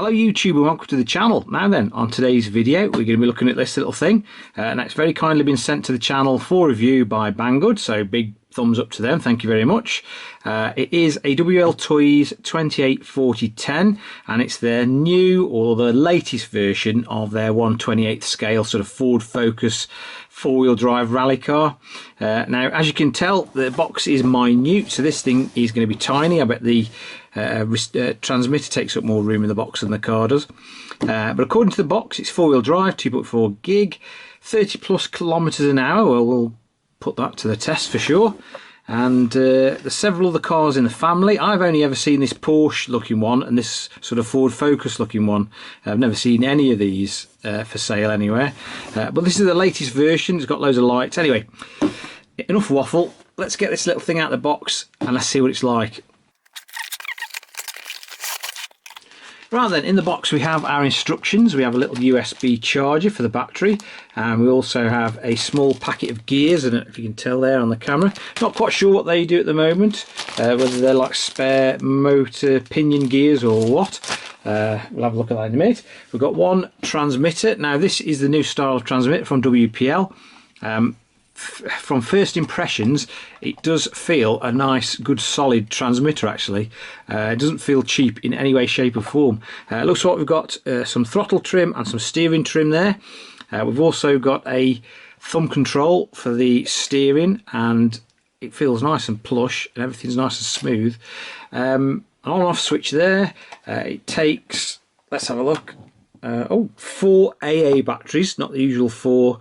Hello YouTube and welcome to the channel. Now then, on today's video we're going to be looking at this little thing and it's very kindly been sent to the channel for review by Banggood, so big thumbs up to them, thank you very much. It is a Wltoys 284010 and it's their new or the latest version of their 1/28th scale sort of Ford Focus four-wheel drive rally car. Now as you can tell, the box is minute, so this thing is going to be tiny. I bet the transmitter takes up more room in the box than the car does, but according to the box it's four-wheel drive, 2.4 gig, 30 plus kilometers an hour. Well, we'll put that to the test for sure. And there's several other cars in the family. I've only ever seen this Porsche looking one and this sort of Ford Focus looking one. I've never seen any of these for sale anywhere, but this is the latest version. It's got loads of lights. Anyway, enough waffle, let's get this little thing out of the box and let's see what it's like. Right then, in the box we have our instructions. We have a little USB charger for the battery, and we also have a small packet of gears. I don't know if you can tell there on the camera. Not quite sure what they do at the moment, whether they're like spare motor pinion gears or what. We'll have a look at that in a minute. We've got one transmitter. Now this is the new style of transmitter from WPL. From first impressions, it does feel a nice, good, solid transmitter actually. It doesn't feel cheap in any way, shape or form. It looks like we've got some throttle trim and some steering trim there. We've also got a thumb control for the steering, and it feels nice and plush and everything's nice and smooth. An on-off switch there. It takes, let's have a look, 4 AA batteries, not the usual 4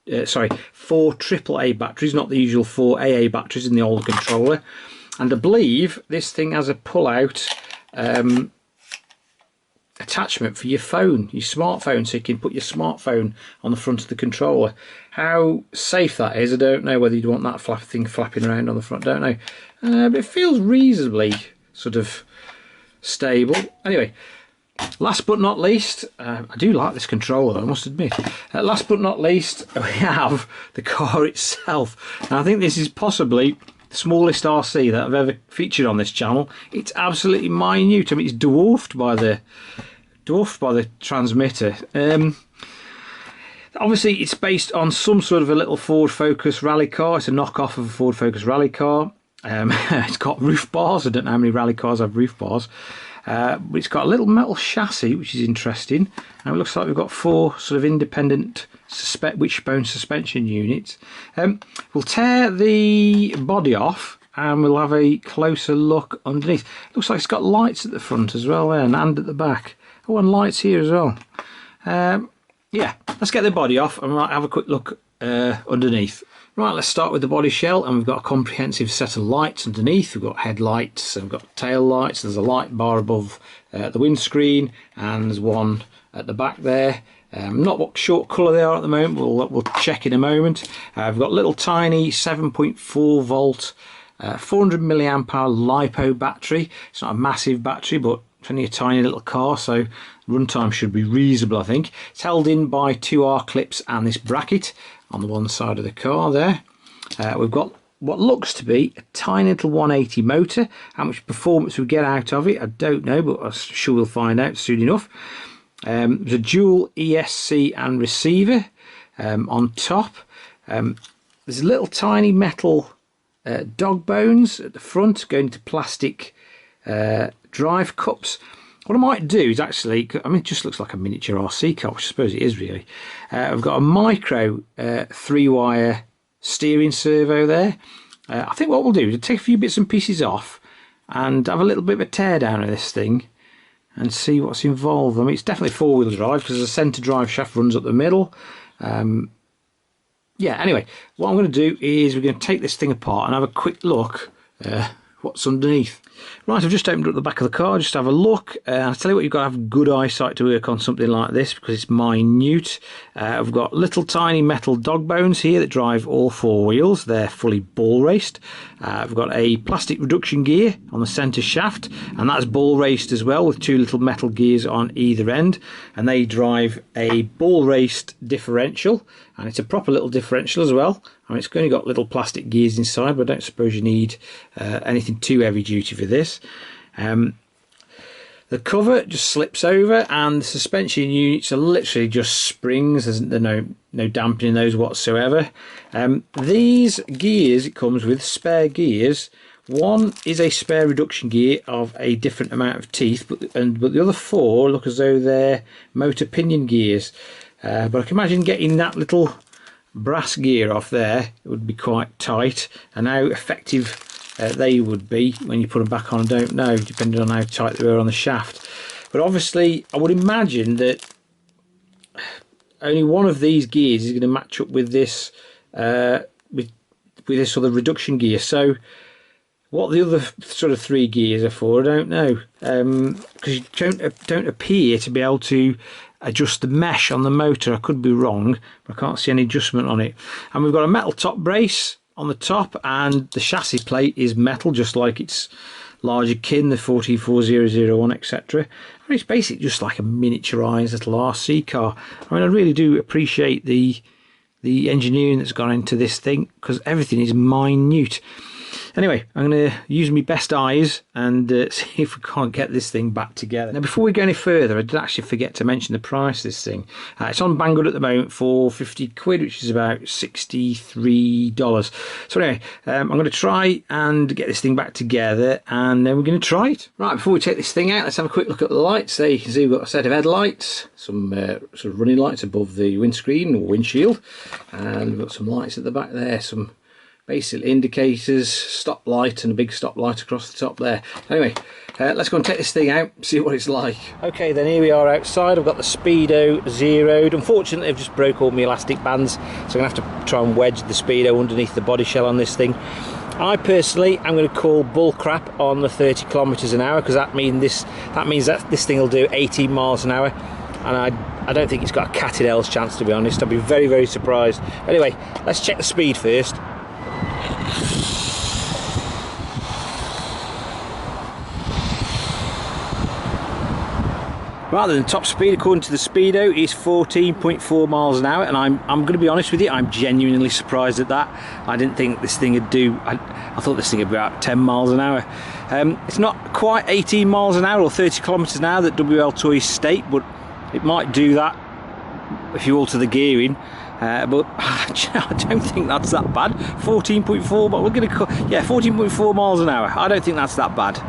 AAA batteries, not the usual 4 AA batteries in the old controller. And I believe this thing has a pull-out attachment for your phone, your smartphone, so you can put your smartphone on the front of the controller. How safe that is, I don't know. Whether you'd want that thing flapping around on the front, don't know. But it feels reasonably sort of stable. Anyway, last but not least, I do like this controller, I must admit. Last but not least, we have the car itself. And I think this is possibly the smallest RC that I've ever featured on this channel. It's absolutely minute. I mean, it's dwarfed by the transmitter. Obviously, it's based on some sort of a little Ford Focus rally car. It's a knockoff of a Ford Focus rally car. It's got roof bars. I don't know how many rally cars have roof bars. But it's got a little metal chassis, which is interesting. And it looks like we've got 4 sort of independent wishbone suspension units. We'll tear the body off and we'll have a closer look underneath. Looks like it's got lights at the front as well there, and at the back. Oh, and lights here as well. Yeah, let's get the body off and we'll have a quick look underneath. Right, let's start with the body shell, and we've got a comprehensive set of lights underneath. We've got headlights, and we've got tail lights. There's a light bar above the windscreen, and there's one at the back there. Not what short colour they are at the moment, we'll check in a moment. We've got a little tiny 7.4 volt, 400 milliamp hour LiPo battery. It's not a massive battery, but it's only a tiny little car, so runtime should be reasonable, I think. It's held in by 2 R-clips and this bracket on the one side of the car there. We've got what looks to be a tiny little 180 motor. How much performance we get out of it, I don't know, but I'm sure we'll find out soon enough. There's a dual ESC and receiver on top. There's little tiny metal dog bones at the front going to plastic drive cups. What I might do is actually, I mean, it just looks like a miniature RC car, which I suppose it is really. I've got a micro 3-wire steering servo there. I think what we'll do is take a few bits and pieces off and have a little bit of a tear down of this thing and see what's involved. I mean, it's definitely four-wheel drive because the centre drive shaft runs up the middle. Yeah, anyway, what I'm going to do is we're going to take this thing apart and have a quick look what's underneath. Right, I've just opened up the back of the car just to have a look. I'll tell you what, you've got to have good eyesight to work on something like this because it's minute. I've got little tiny metal dog bones here that drive all 4 wheels. They're fully ball raced. I've got a plastic reduction gear on the centre shaft, and that's ball raced as well with 2 little metal gears on either end, and they drive a ball raced differential, and it's a proper little differential as well. I mean, it's only got little plastic gears inside, but I don't suppose you need anything too heavy duty for this. The cover just slips over, and the suspension units are literally just springs. There's no dampening those whatsoever. These gears, it comes with spare gears. One is a spare reduction gear of a different amount of teeth, but the other 4 look as though they're motor pinion gears. But I can imagine getting that little brass gear off there, it would be quite tight, and how effective they would be when you put them back on, I don't know, depending on how tight they were on the shaft. But obviously I would imagine that only one of these gears is going to match up with this with this sort of reduction gear. So what the other sort of 3 gears are for, I don't know, because you don't appear to be able to adjust the mesh on the motor. I could be wrong, but I can't see any adjustment on it. And we've got a metal top brace on the top, and the chassis plate is metal, just like its larger kin, the 14401, etc. And it's basically just like a miniaturized little RC car. I mean, I really do appreciate the engineering that's gone into this thing, because everything is minute. Anyway, I'm going to use my best eyes and see if we can't get this thing back together. Now, before we go any further, I did actually forget to mention the price of this thing. It's on Banggood at the moment for 50 quid, which is about $63. So anyway, I'm going to try and get this thing back together, and then we're going to try it. Right, before we take this thing out, let's have a quick look at the lights. There you can see we've got a set of headlights, some sort of running lights above the windscreen or windshield, and we've got some lights at the back there, some basic indicators, stop light, and a big stop light across the top there. Anyway, let's go and take this thing out, see what it's like. Okay, then here we are outside. I've got the speedo zeroed. Unfortunately, I've just broke all my elastic bands, so I'm going to have to try and wedge the speedo underneath the body shell on this thing. I personally am going to call bull crap on the 30 kilometers an hour, because that means that this thing will do 18 miles an hour, and I don't think it's got a cat in hell's chance, to be honest. I'd be very, very surprised. Anyway, let's check the speed first. Right, then, the top speed according to the speedo is 14.4 miles an hour, and I'm going to be honest with you, I'm genuinely surprised at that. I didn't think this thing would do. I thought this thing would be about 10 miles an hour. It's not quite 18 miles an hour or 30 kilometers an hour that Wltoys state, but it might do that if you alter the gearing. But I don't think that's that bad. 14.4, but we're going to call, yeah, 14.4 miles an hour. I don't think that's that bad.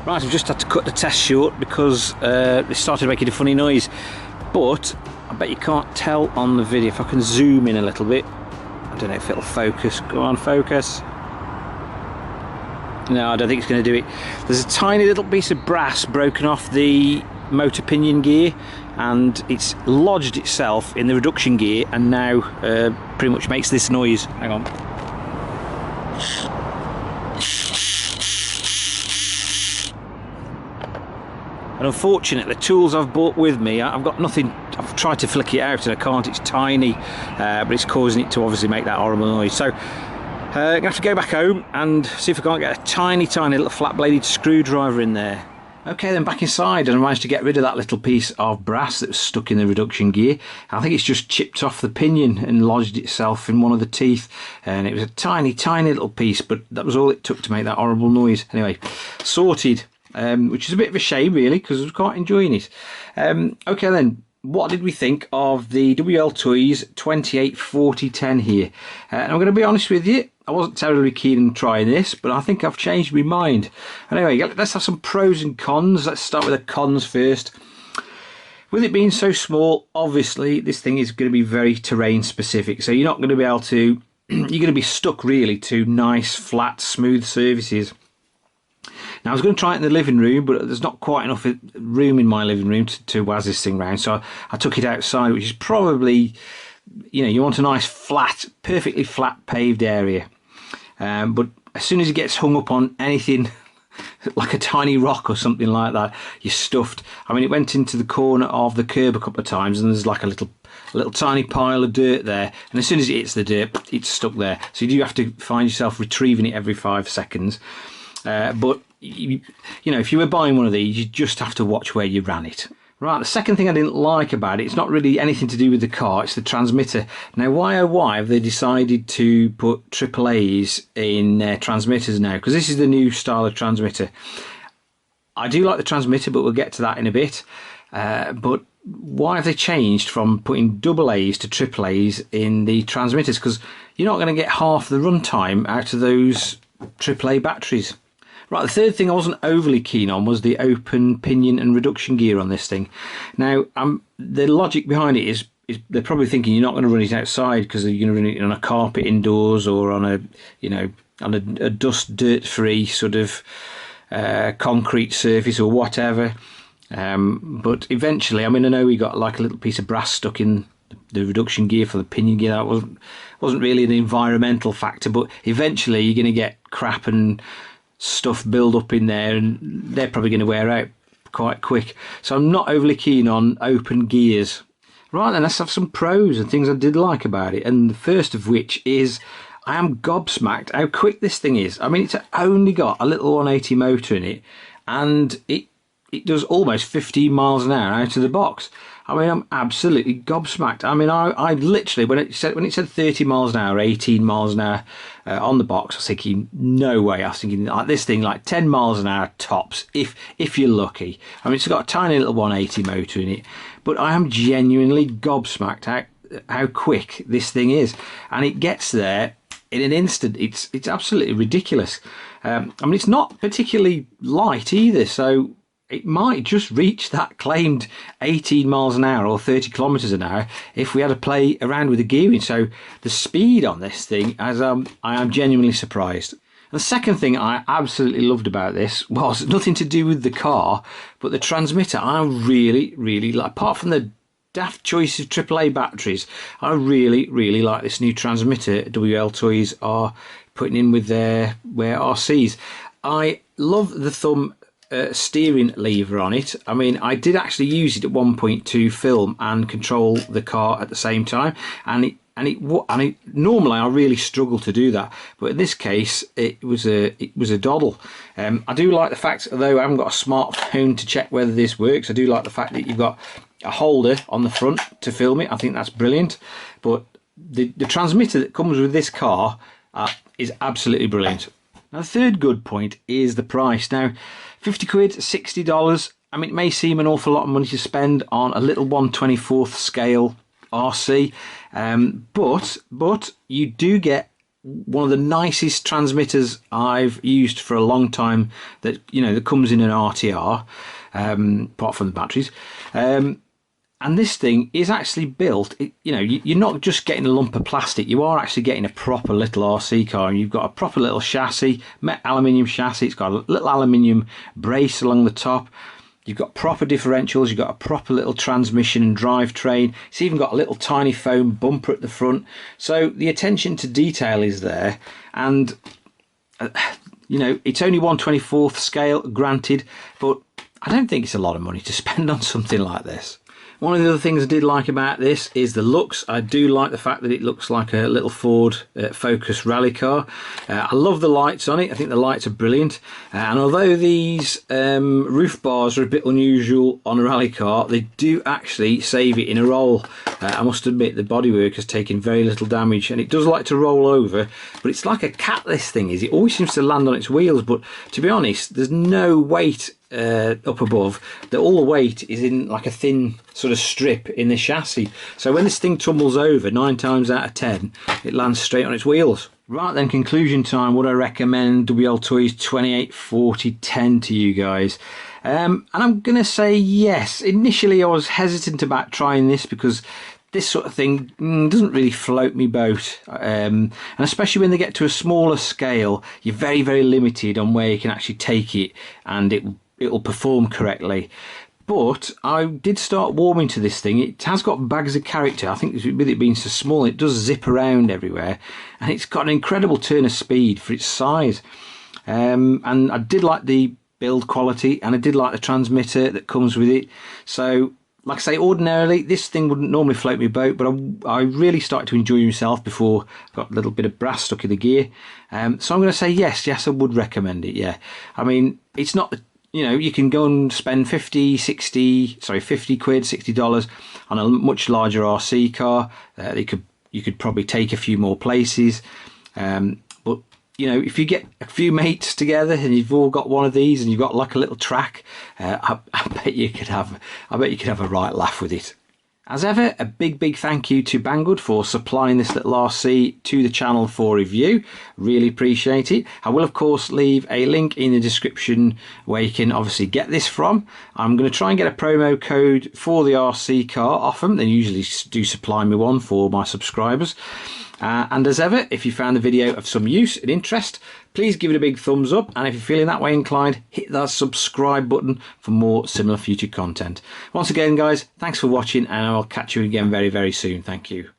Right, I've just had to cut the test short because it started making a funny noise, but I bet you can't tell on the video. If I can zoom in a little bit, I don't know if it'll focus. Go on, focus. No, I don't think it's going to do it. There's a tiny little piece of brass broken off the motor pinion gear, and it's lodged itself in the reduction gear, and now pretty much makes this noise. Hang on. And unfortunately, the tools I've brought with me, I've got nothing. I've tried to flick it out and I can't. It's tiny, but it's causing it to obviously make that horrible noise. So I'm gonna have to go back home and see if I can't get a tiny little flat bladed screwdriver in there. Okay, then back inside, and I managed to get rid of that little piece of brass that was stuck in the reduction gear. I think it's just chipped off the pinion and lodged itself in one of the teeth, and it was a tiny, tiny little piece, but that was all it took to make that horrible noise. Anyway, sorted, which is a bit of a shame really, because I was quite enjoying it. Okay then, what did we think of the Wltoys 284010 here? And I'm going to be honest with you, I wasn't terribly keen on trying this, but I think I've changed my mind. Anyway, let's have some pros and cons. Let's start with the cons first. With it being so small, obviously this thing is going to be very terrain specific, so you're not going to be able to, you're going to be stuck really to nice, flat, smooth surfaces. Now I was going to try it in the living room, but there's not quite enough room in my living room to waz this thing round, so I took it outside, which is probably, you know, you want a nice flat, perfectly flat paved area. But as soon as it gets hung up on anything like a tiny rock or something like that, you're stuffed. I mean, it went into the corner of the curb a couple of times, and there's like a little tiny pile of dirt there, and as soon as it hits the dirt, it's stuck there. So you do have to find yourself retrieving it every 5 seconds. But you know, if you were buying one of these, you just have to watch where you ran it. Right, the second thing I didn't like about it, it's not really anything to do with the car, it's the transmitter. Now, why oh why have they decided to put AAAs in their transmitters now? Because this is the new style of transmitter. I do like the transmitter, but we'll get to that in a bit. But why have they changed from putting AA's to AAAs in the transmitters? Because you're not going to get half the runtime out of those AAA batteries. Right, the third thing I wasn't overly keen on was the open pinion and reduction gear on this thing. Now, the logic behind it is they're probably thinking you're not going to run it outside because you're going to run it on a carpet indoors or on a, you know, on a dust dirt free sort of concrete surface or whatever. But eventually, I mean, I know we got like a little piece of brass stuck in the reduction gear for the pinion gear. That wasn't really an environmental factor, but eventually you're going to get crap and stuff build up in there, and they're probably going to wear out quite quick. So I'm not overly keen on open gears. Right then, let's have some pros and things I did like about it, and the first of which is I am gobsmacked how quick this thing is. I mean, it's only got a little 180 motor in it, and it does almost 15 miles an hour out of the box. I mean, I'm absolutely gobsmacked. I mean, I literally, when it said 30 miles an hour, 18 miles an hour on the box, I was thinking, no way. I was thinking, like, this thing, like 10 miles an hour tops, if you're lucky. I mean, it's got a tiny little 180 motor in it, but I am genuinely gobsmacked how quick this thing is. And it gets there in an instant. It's absolutely ridiculous. I mean, it's not particularly light either, so it might just reach that claimed 18 miles an hour or 30 kilometers an hour if we had to play around with the gearing. So the speed on this thing, I am genuinely surprised. And the second thing I absolutely loved about this was nothing to do with the car, but the transmitter. I really, really like, apart from the daft choice of AAA batteries, I really, really like this new transmitter Wltoys are putting in with their RCs. I love the thumb steering lever on it. I mean, I did actually use it at one point to film and control the car at the same time, and normally I really struggle to do that, but in this case it was a doddle. I do like the fact, although I haven't got a smartphone to check whether this works, I do like the fact that you've got a holder on the front to film it. I think that's brilliant. But the transmitter that comes with this car is absolutely brilliant. Now, the third good point is the price. Now, 50 quid, $60. I mean, it may seem an awful lot of money to spend on a little 1/24th scale RC, but you do get one of the nicest transmitters I've used for a long time. That, you know, that comes in an RTR, apart from the batteries. And this thing is actually built, you know, you're not just getting a lump of plastic, you are actually getting a proper little RC car, and you've got a proper little chassis, aluminium chassis, it's got a little aluminium brace along the top, you've got proper differentials, you've got a proper little transmission and drivetrain, it's even got a little tiny foam bumper at the front, so the attention to detail is there, and you know, it's only 1/24th scale, granted, but I don't think it's a lot of money to spend on something like this. One of the other things I did like about this is the looks. I do like the fact that it looks like a little Ford Focus rally car. I love the lights on it. I think the lights are brilliant. And although these roof bars are a bit unusual on a rally car, they do actually save it in a roll. I must admit the bodywork has taken very little damage, and it does like to roll over, but it's like a cat, this thing is. It always seems to land on its wheels, but to be honest, there's no weight up above. All the weight is in like a thin sort of strip in the chassis, so when this thing tumbles over, 9 times out of 10 it lands straight on its wheels. Right then, conclusion time. Would I recommend Wltoys 284010 to you guys? And I'm gonna say yes. Initially I was hesitant about trying this because this sort of thing doesn't really float me boat, and especially when they get to a smaller scale, you're very, very limited on where you can actually take it, and it'll perform correctly. But I did start warming to this thing. It has got bags of character. I think with it being so small, it does zip around everywhere, and it's got an incredible turn of speed for its size. And I did like the build quality, and I did like the transmitter that comes with it. So, like I say, ordinarily this thing wouldn't normally float me boat, but I really started to enjoy myself before I got a little bit of brass stuck in the gear. So I'm going to say yes, I would recommend it. Yeah, I mean, it's not, you know, you can go and spend 50 quid, $60 on a much larger RC car. You could probably take a few more places, but you know, if you get a few mates together and you've all got one of these and you've got like a little track, I bet you could have a right laugh with it. As ever, a big thank you to Banggood for supplying this little RC to the channel for review. Really appreciate it. I will of course leave a link in the description where you can obviously get this from. I'm going to try and get a promo code for the RC car off them. They usually do supply me one for my subscribers. And as ever, if you found the video of some use and interest, please give it a big thumbs up, and if you're feeling that way inclined, hit that subscribe button for more similar future content. Once again guys, thanks for watching, and I'll catch you again very, very soon. Thank you.